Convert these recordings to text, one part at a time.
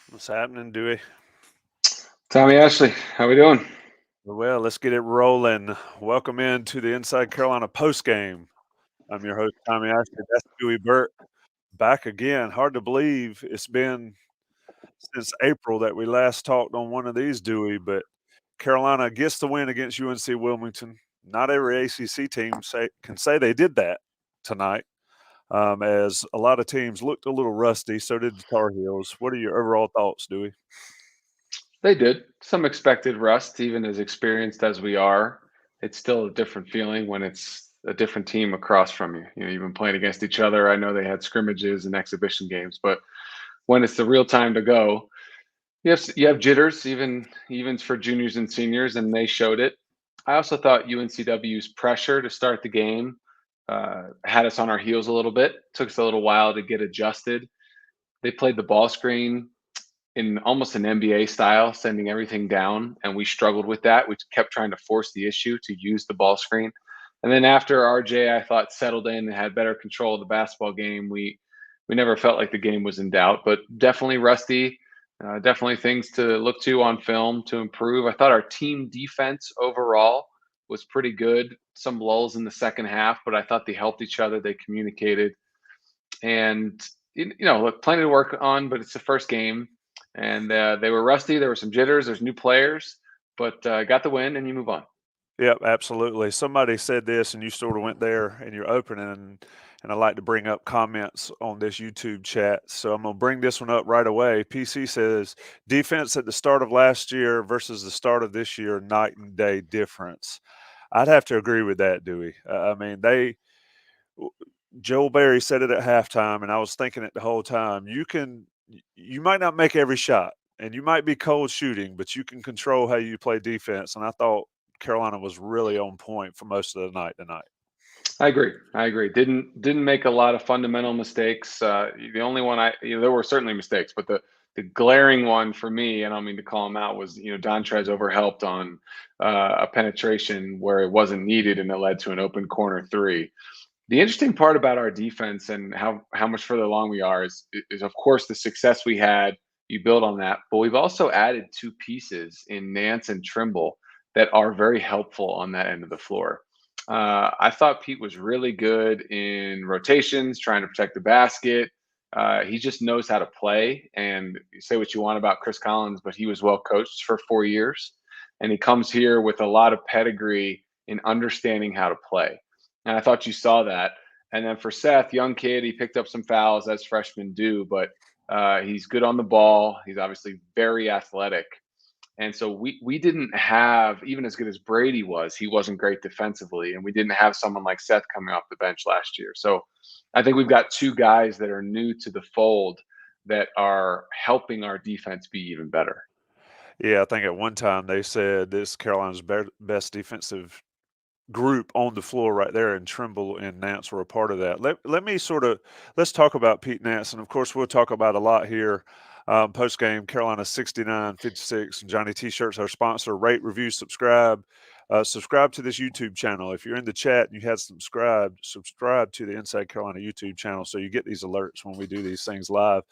What's happening, Dewey? Tommy Ashley, how we doing? Well, let's get it rolling. Welcome into the Inside Carolina postgame. I'm your host, Tommy Ashley. That's Dewey Burke. Back again. Hard to believe it's been since April that we last talked on one of these, Dewey, but Carolina gets the win against UNC-Wilmington. Not every ACC team can say they did that tonight, as a lot of teams looked a little rusty. So did the Tar Heels. What are your overall thoughts, Dewey? They did. Some expected rust, even as experienced as we are. It's still a different feeling when it's a different team across from you. You've been playing against each other. I know they had scrimmages and exhibition games, but when it's the real time to go, you have jitters, even for juniors and seniors, and they showed it. I also thought UNCW's pressure to start the game had us on our heels a little bit. Took us a little while to get adjusted. They played the ball screen in almost an NBA style, sending everything down, and we struggled with that. We kept trying to force the issue to use the ball screen. And then after RJ, I thought settled in and had better control of the basketball game. We never felt like the game was in doubt, but definitely rusty. Definitely things to look to on film to improve. I thought our team defense overall was pretty good. Some lulls in the second half, but I thought they helped each other. They communicated, and look, plenty to work on. But it's the first game, and they were rusty. There were some jitters. There's new players, but got the win, and you move on. Yep, absolutely. Somebody said this, and you sort of went there in your opening, and I like to bring up comments on this YouTube chat. So I'm going to bring this one up right away. PC says, defense at the start of last year versus the start of this year, night and day difference. I'd have to agree with that, Dewey. I mean, Joel Berry said it at halftime, and I was thinking it the whole time. You might not make every shot, and you might be cold shooting, but you can control how you play defense. And I thought Carolina was really on point for most of the night tonight. I agree. I agree. Didn't make a lot of fundamental mistakes. The only one there were certainly mistakes, but the glaring one for me, and I don't mean to call him out, was Dontrez overhelped on a penetration where it wasn't needed, and it led to an open corner three. The interesting part about our defense and how much further along we are is of course the success we had. You build on that, but we've also added two pieces in Nance and Trimble that are very helpful on that end of the floor. I thought Pete was really good in rotations, trying to protect the basket. He just knows how to play. And you say what you want about Chris Collins, but he was well coached for 4 years, and he comes here with a lot of pedigree in understanding how to play. And I thought you saw that. And then for Seth, young kid, he picked up some fouls as freshmen do, but he's good on the ball. He's obviously very athletic. And so we didn't have, even as good as Brady was, he wasn't great defensively. And we didn't have someone like Seth coming off the bench last year. So I think we've got two guys that are new to the fold that are helping our defense be even better. Yeah, I think at one time they said this Carolina's best defensive group on the floor right there, and Trimble and Nance were a part of that. Let's talk about Pete Nance, and of course we'll talk about a lot here. Post game, Carolina 69-56. Johnny T-shirts our sponsor. Rate, review, subscribe. Subscribe to this YouTube channel. If you're in the chat and you had subscribe to the Inside Carolina YouTube channel so you get these alerts when we do these things live.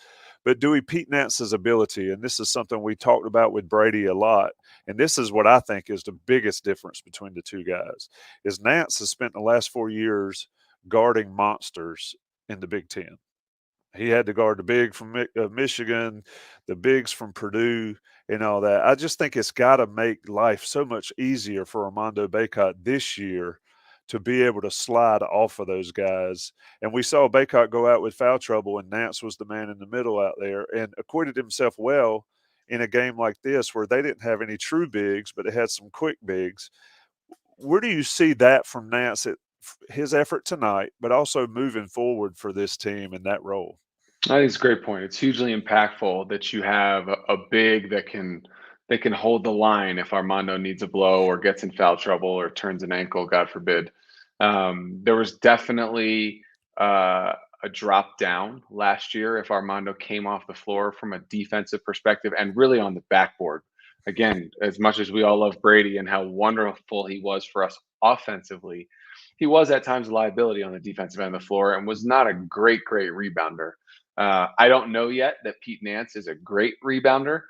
But Dewey, Pete Nance's ability, and this is something we talked about with Brady a lot, and this is what I think is the biggest difference between the two guys, is Nance has spent the last 4 years guarding monsters in the Big Ten. He had to guard the big from Michigan, the bigs from Purdue, and all that. I just think it's got to make life so much easier for Armando Bacot this year to be able to slide off of those guys. And we saw Bacot go out with foul trouble, and Nance was the man in the middle out there and acquitted himself well in a game like this where they didn't have any true bigs, but it had some quick bigs. Where do you see that from Nance at his effort tonight, but also moving forward for this team in that role? I think it's a great point. It's hugely impactful that you have a big that can hold the line if Armando needs a blow or gets in foul trouble or turns an ankle, God forbid. There was definitely a drop down last year if Armando came off the floor from a defensive perspective and really on the backboard. Again, as much as we all love Brady and how wonderful he was for us offensively, he was at times a liability on the defensive end of the floor and was not a great rebounder. I don't know yet that Pete Nance is a great rebounder,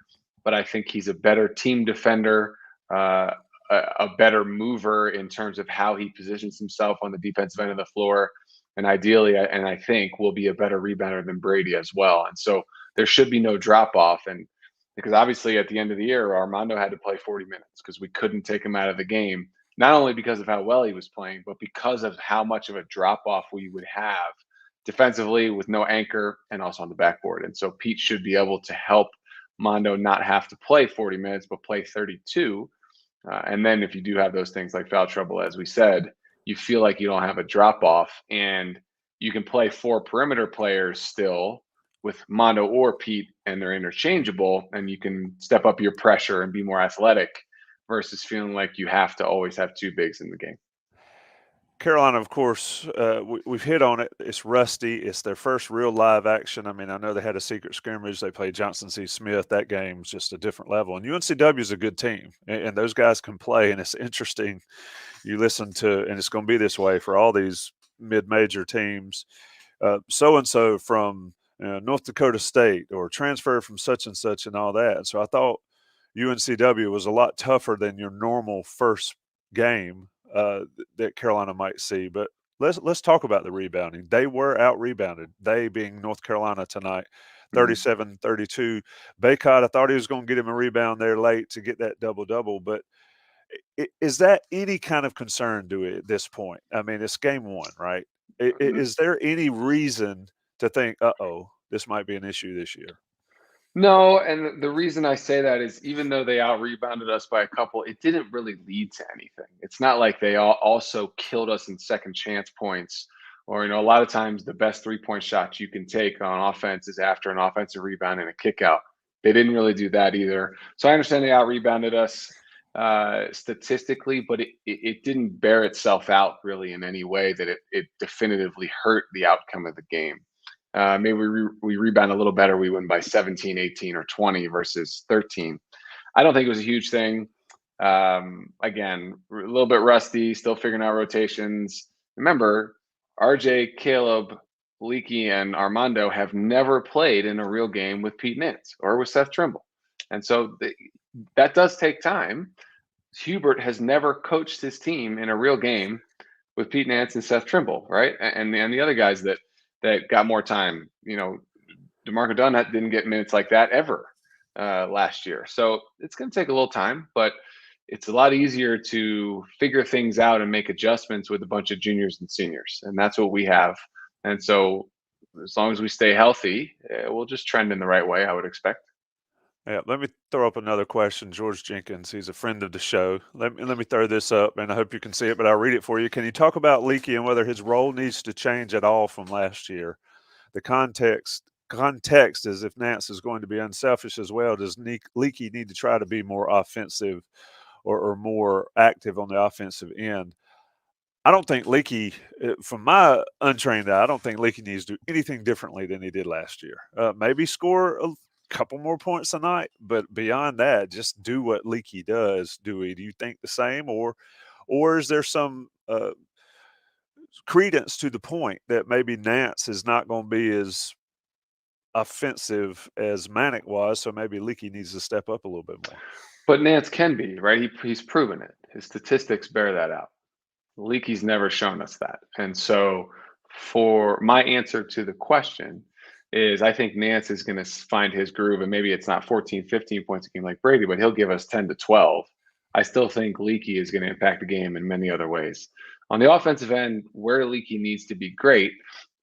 but I think he's a better team defender, a better mover in terms of how he positions himself on the defensive end of the floor. And ideally, and I think will be a better rebounder than Brady as well. And so there should be no drop off. And because obviously at the end of the year, Armando had to play 40 minutes because we couldn't take him out of the game, not only because of how well he was playing, but because of how much of a drop off we would have defensively with no anchor and also on the backboard. And so Pete should be able to help Mondo not have to play 40 minutes, but play 32. And then if you do have those things like foul trouble, as we said, you feel like you don't have a drop off and you can play 4 perimeter players still with Mondo or Pete, and they're interchangeable, and you can step up your pressure and be more athletic versus feeling like you have to always have 2 bigs in the game. Carolina, of course, we've hit on it. It's rusty. It's their first real live action. I mean, I know they had a secret scrimmage. They played Johnson C. Smith. That game's just a different level. And UNCW is a good team, and those guys can play. And it's interesting. You listen to, and it's going to be this way for all these mid-major teams. So-and-so from North Dakota State or transfer from such and such and all that. And so I thought UNCW was a lot tougher than your normal first game that Carolina might see. But let's talk about the rebounding. They were out-rebounded, they being North Carolina tonight, 37-32. Baycott, I thought he was going to get him a rebound there late to get that double-double. But is that any kind of concern to it at this point? I mean, it's game 1, right? Is there any reason to think, uh-oh, this might be an issue this year? No, and the reason I say that is even though they out rebounded us by a couple, it didn't really lead to anything. It's not like they also killed us in second chance points, or a lot of times the best 3-point shots you can take on offense is after an offensive rebound and a kick out. They didn't really do that either. So I understand they out rebounded us statistically, but it didn't bear itself out really in any way that it definitively hurt the outcome of the game. Maybe we rebound a little better. We win by 17, 18, or 20 versus 13. I don't think it was a huge thing. Again, a little bit rusty, still figuring out rotations. Remember, RJ, Caleb, Leaky, and Armando have never played in a real game with Pete Nance or with Seth Trimble. And so that does take time. Hubert has never coached his team in a real game with Pete Nance and Seth Trimble, right? And the other guys that got more time. DeMarco Dunn didn't get minutes like that ever last year. So it's going to take a little time, but it's a lot easier to figure things out and make adjustments with a bunch of juniors and seniors. And that's what we have. And so as long as we stay healthy, we'll just trend in the right way, I would expect. Yeah, let me throw up another question. George Jenkins, he's a friend of the show. Let me throw this up, and I hope you can see it, but I'll read it for you. Can you talk about Leaky and whether his role needs to change at all from last year? The context is if Nance is going to be unselfish as well, does Leaky need to try to be more offensive or more active on the offensive end? I don't think Leaky, from my untrained eye, I don't think Leaky needs to do anything differently than he did last year. Maybe score a couple more points tonight, but beyond that, just do what Leaky does. Dewey, do you think the same, or is there some credence to the point that maybe Nance is not going to be as offensive as Manic was, so maybe Leaky needs to step up a little bit more? But Nance can be, right? He's proven it. His statistics bear that out. Leaky's never shown us that. And so for my answer to the question is I think Nance is going to find his groove, and maybe it's not 14, 15 points a game like Brady, but he'll give us 10 to 12. I still think Leaky is going to impact the game in many other ways. On the offensive end, where Leaky needs to be great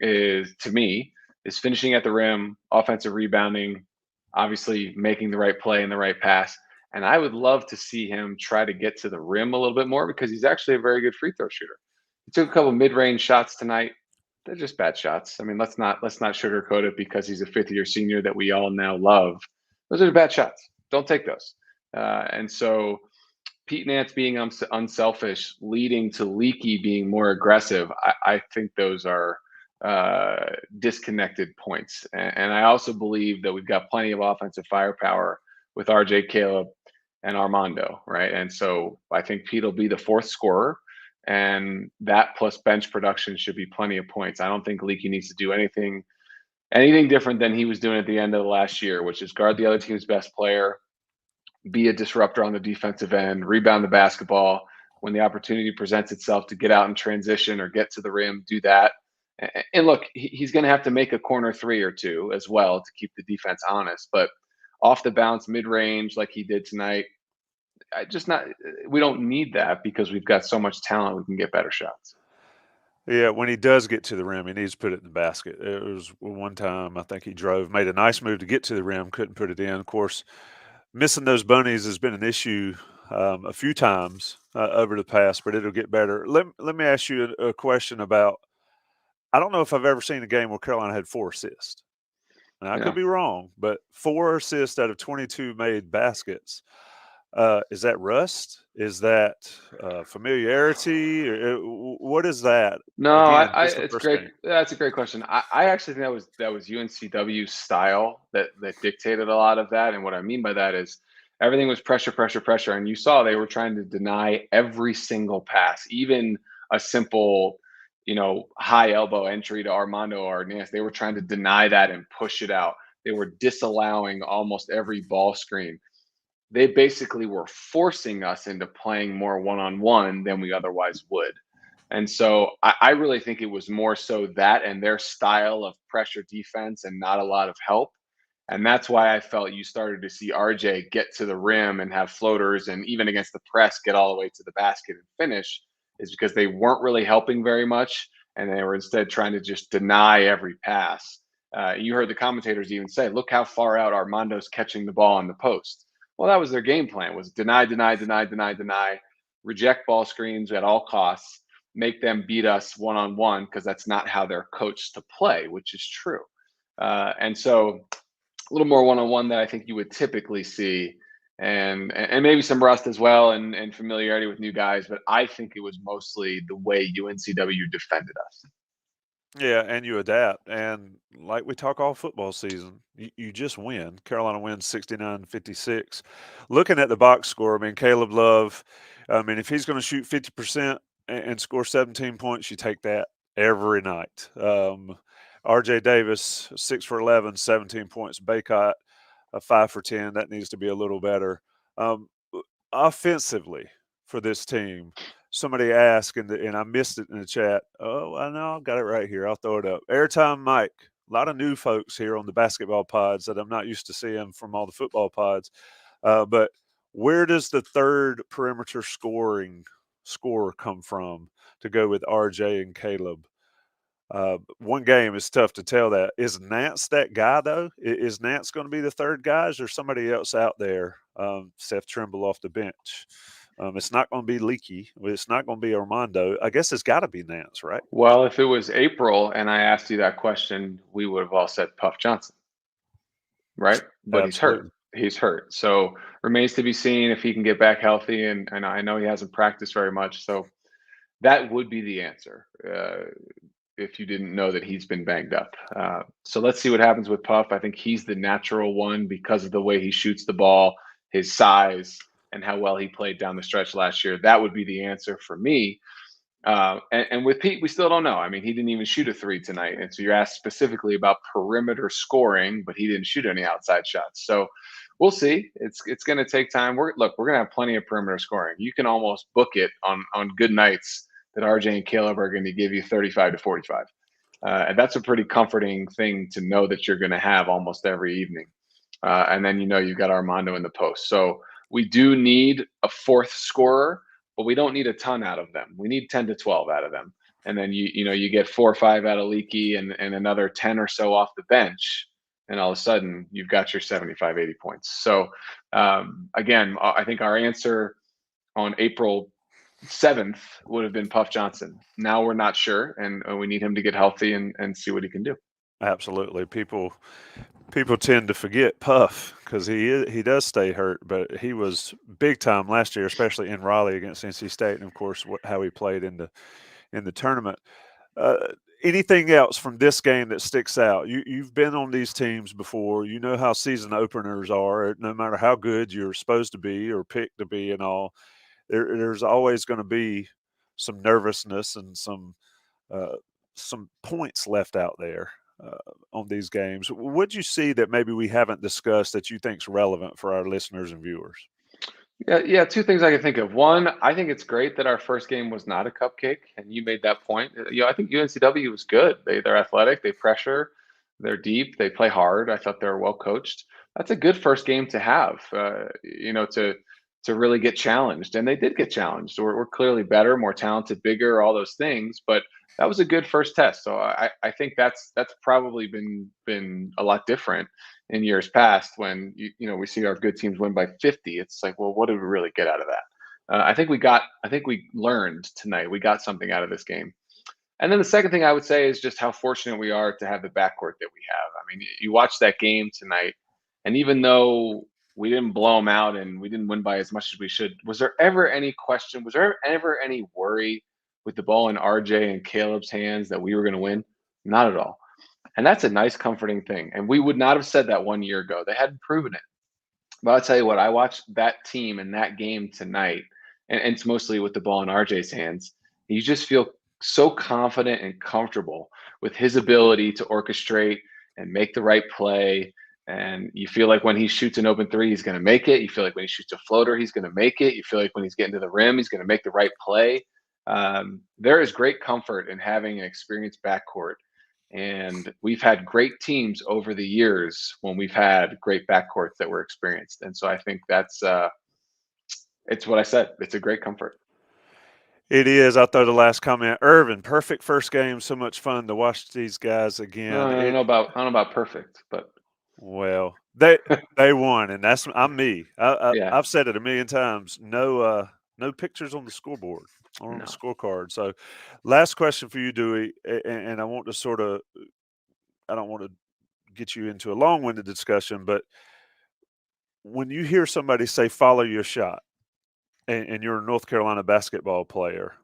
is, to me, is finishing at the rim, offensive rebounding, obviously making the right play and the right pass. And I would love to see him try to get to the rim a little bit more because he's actually a very good free throw shooter. He took a couple mid-range shots tonight. They're just bad shots. I mean, let's not sugarcoat it because he's a fifth-year senior that we all now love. Those are bad shots. Don't take those. And so Pete Nance being unselfish, leading to Leaky being more aggressive, I think those are disconnected points. And I also believe that we've got plenty of offensive firepower with RJ, Caleb, and Armando, right? And so I think Pete will be the fourth scorer, and that plus bench production should be plenty of points. I don't think Leaky needs to do anything anything different than he was doing at the end of the last year, which is guard the other team's best player, be a disruptor on the defensive end, rebound the basketball. When the opportunity presents itself to get out in transition or get to the rim, do that. And look, he's going to have to make a corner three or two as well to keep the defense honest. But off the bounce, mid range, like he did tonight, I just not. We don't need that because we've got so much talent. We can get better shots. Yeah, when he does get to the rim, he needs to put it in the basket. It was one time I think he made a nice move to get to the rim, couldn't put it in. Of course, missing those bunnies has been an issue a few times over the past, but it'll get better. Let me ask you a question about. I don't know if I've ever seen a game where Carolina had 4 assists. Now, I could Yeah. be wrong, but 4 assists out of 22 made baskets. Is that rust? Is that familiarity? What is that? No, Again, just the it's first great. game. That's a great question. I actually think that was UNCW style that dictated a lot of that. And what I mean by that is everything was pressure, pressure, pressure. And you saw they were trying to deny every single pass, even a simple, high elbow entry to Armando or Nance. They were trying to deny that and push it out. They were disallowing almost every ball screen. They basically were forcing us into playing more one-on-one than we otherwise would. And so I really think it was more so that and their style of pressure defense and not a lot of help. And that's why I felt you started to see RJ get to the rim and have floaters and even against the press get all the way to the basket and finish, is because they weren't really helping very much. And they were instead trying to just deny every pass. You heard the commentators even say, look how far out Armando's catching the ball on the post. Well, that was their game plan, was deny, deny, deny, deny, deny, reject ball screens at all costs, make them beat us one on one, because that's not how they're coached to play, which is true. And so a little more one on one that I think you would typically see, and maybe some rust as well, and familiarity with new guys. But I think it was mostly the way UNCW defended us. Yeah, and you adapt. And like we talk all football season, you just win. Carolina wins 69-56. Looking at the box score, I mean, Caleb Love, I mean, if he's going to shoot 50% and score 17 points, you take that every night. RJ Davis, 6 for 11, 17 points. Baycott, 5 for 10. That needs to be a little better. Um, Offensively for this team, somebody asked, and I missed it in the chat. Oh, I know, I've got it right here. I'll throw it up. Airtime Mike. A lot of new folks here on the basketball pods that I'm not used to seeing from all the football pods. But where does the third perimeter score come from to go with RJ and Caleb? One game is tough to tell that. Is Nance that guy, though? Is Nance going to be the third guy? Is there somebody else out there? Seth Trimble off the bench. It's not going to be Leaky. It's not going to be Armando. I guess it's got to be Nance, right? Well, if it was April and I asked you that question, we would have all said Puff Johnson, right? But he's hurt. Absolutely. He's hurt. So remains to be seen if he can get back healthy. And I know he hasn't practiced very much. So that would be the answer, if you didn't know that he's been banged up. So let's see what happens with Puff. I think he's the natural one because of the way he shoots the ball, his size, and how well he played down the stretch last year. That would be the answer for me. And with Pete, we still don't know. I mean, he didn't even shoot a three tonight. And so you're asked specifically about perimeter scoring, but he didn't shoot any outside shots. So we'll see. It's going to take time. We're going to have plenty of perimeter scoring. You can almost book it on good nights that RJ and Caleb are going to give you 35 to 45. And that's a pretty comforting thing to know that you're going to have almost every evening. And then you've got Armando in the post. So we do need a fourth scorer, but we don't need a ton out of them. We need 10 to 12 out of them. And then you get 4 or 5 out of Leaky and another 10 or so off the bench. And all of a sudden you've got your 75, 80 points. So again, I think our answer on April 7th would have been Puff Johnson. Now we're not sure, and we need him to get healthy and see what he can do. Absolutely. People tend to forget Puff because he does stay hurt, but he was big time last year, especially in Raleigh against NC State, and of course how he played in the tournament. Uh, Anything else from this game that sticks out? You've been on these teams before. You know how season openers are. No matter how good you're supposed to be or picked to be, and all, there's always going to be some nervousness and some points left out there. on these games. What'd you see that maybe we haven't discussed that you think's relevant for our listeners and viewers? Yeah. Two things I can think of. One, I think it's great that our first game was not a cupcake, and you made that point. I think UNCW was good. They're athletic, they pressure, they're deep, they play hard. I thought they were well coached. That's a good first game to have. To really get challenged, and they did get challenged. We're clearly better, more talented, bigger, all those things, but that was a good first test. So I think that's probably been a lot different in years past when we see our good teams win by 50. It's like, well, what did we really get out of that? I think we learned tonight. We got something out of this game. And then the second thing I would say is just how fortunate we are to have the backcourt that we have. I mean, you watch that game tonight, and even though we didn't blow them out and we didn't win by as much as we should, was there ever any question? Was there ever any worry with the ball in RJ and Caleb's hands that we were going to win? Not at all. And that's a nice, comforting thing. And we would not have said that 1 year ago. They hadn't proven it. But I'll tell you what, I watched that team and that game tonight, and it's mostly with the ball in RJ's hands. You just feel so confident and comfortable with his ability to orchestrate and make the right play. And you feel like when he shoots an open three, he's going to make it. You feel like when he shoots a floater, he's going to make it. You feel like when he's getting to the rim, he's going to make the right play. There is great comfort in having an experienced backcourt. And we've had great teams over the years when we've had great backcourts that were experienced. And so I think it's what I said. It's a great comfort. It is. I'll throw the last comment. Irvin, perfect first game. So much fun to watch these guys again. I don't know about perfect, but well, they won, and I'm me. yeah, I've said it a million times. No pictures on the scoreboard or on no. the scorecard. So, last question for you, Dewey, and I want to I don't want to get you into a long-winded discussion, but when you hear somebody say "follow your shot," and you're a North Carolina basketball player,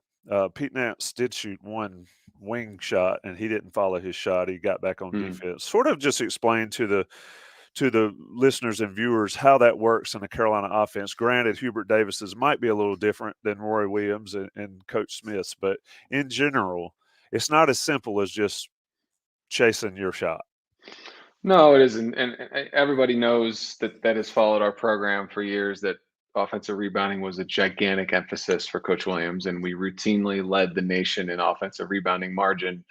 Pete Nance did shoot one wing shot, and he didn't follow his shot. He got back on defense. Sort of just explain to the listeners and viewers how that works in the Carolina offense. Granted, Hubert Davis's might be a little different than Roy Williams and Coach Smith's, but in general, it's not as simple as just chasing your shot. No, it isn't. And everybody knows that has followed our program for years that offensive rebounding was a gigantic emphasis for Coach Williams, and we routinely led the nation in offensive rebounding margin.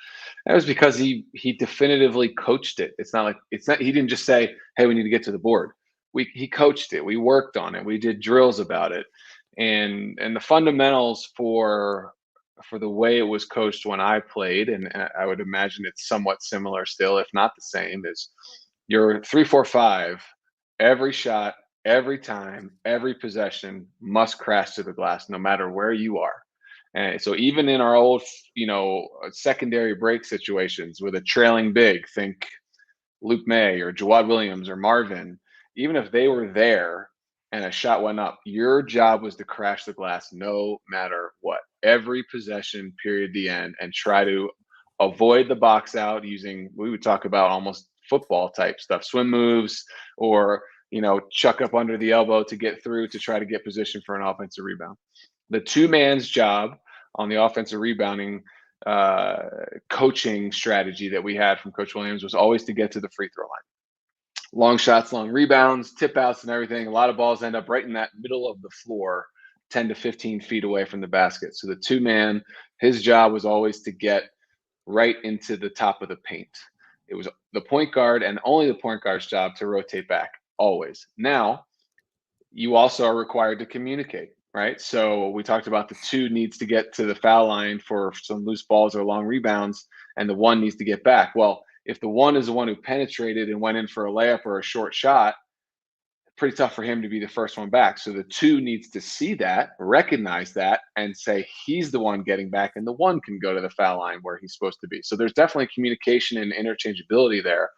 That was because he definitively coached it. It's not he didn't just say, "Hey, we need to get to the board." He coached it. We worked on it. We did drills about it, and the fundamentals for the way it was coached when I played, and I would imagine it's somewhat similar still, if not the same, is your 3-4-5, every shot, every time, every possession must crash to the glass, no matter where you are. And so even in our old, secondary break situations with a trailing big, think Luke May or Jawad Williams or Marvin, even if they were there and a shot went up, your job was to crash the glass no matter what. Every possession, period, the end, and try to avoid the box out using, we would talk about almost football type stuff, swim moves, or chuck up under the elbow to get through to try to get position for an offensive rebound. The two man's job on the offensive rebounding coaching strategy that we had from Coach Williams was always to get to the free throw line. Long shots, long rebounds, tip outs, and everything. A lot of balls end up right in that middle of the floor, 10 to 15 feet away from the basket. So the two man, his job was always to get right into the top of the paint. It was the point guard and only the point guard's job to rotate back, always. Now, you also are required to communicate, right? So we talked about the two needs to get to the foul line for some loose balls or long rebounds, and the one needs to get back. Well, if the one is the one who penetrated and went in for a layup or a short shot, pretty tough for him to be the first one back. So the two needs to see that, recognize that, and say he's the one getting back, and the one can go to the foul line where he's supposed to be. So there's definitely communication and interchangeability there.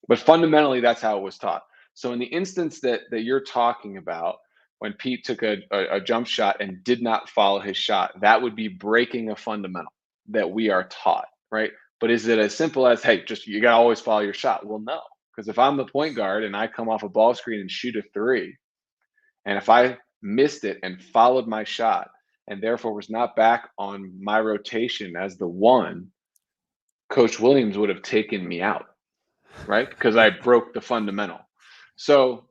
But fundamentally, that's how it was taught. So in the instance that you're talking about, when Pete took a jump shot and did not follow his shot, that would be breaking a fundamental that we are taught, right? But is it as simple as, hey, just you got to always follow your shot? Well, no, because if I'm the point guard and I come off a ball screen and shoot a three, and if I missed it and followed my shot and therefore was not back on my rotation as the one, Coach Williams would have taken me out, right? Because I broke the fundamental. So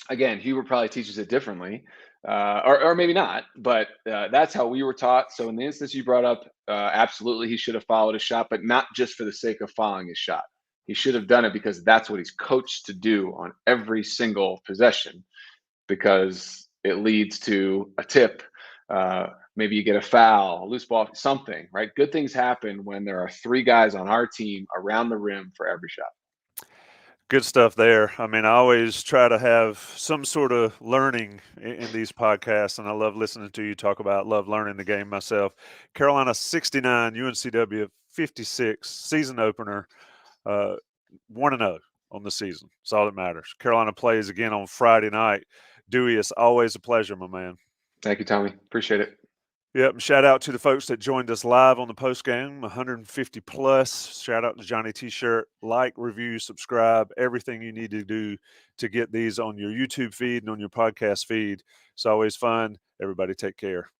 again, he would probably teach us it differently, or maybe not, but that's how we were taught. So in the instance you brought up, absolutely he should have followed his shot, but not just for the sake of following his shot. He should have done it because that's what he's coached to do on every single possession, because it leads to a tip. Maybe you get a foul, a loose ball, something, right? Good things happen when there are 3 guys on our team around the rim for every shot. Good stuff there. I mean, I always try to have some sort of learning in these podcasts, and I love listening to you talk about, love learning the game myself. Carolina 69, UNCW 56, season opener, 1-0 on the season. That's all that matters. Carolina plays again on Friday night. Dewey, it's always a pleasure, my man. Thank you, Tommy. Appreciate it. Yep, and shout out to the folks that joined us live on the post game, 150 plus. Shout out to Johnny T-Shirt. Like, review, subscribe, everything you need to do to get these on your YouTube feed and on your podcast feed. It's always fun. Everybody take care.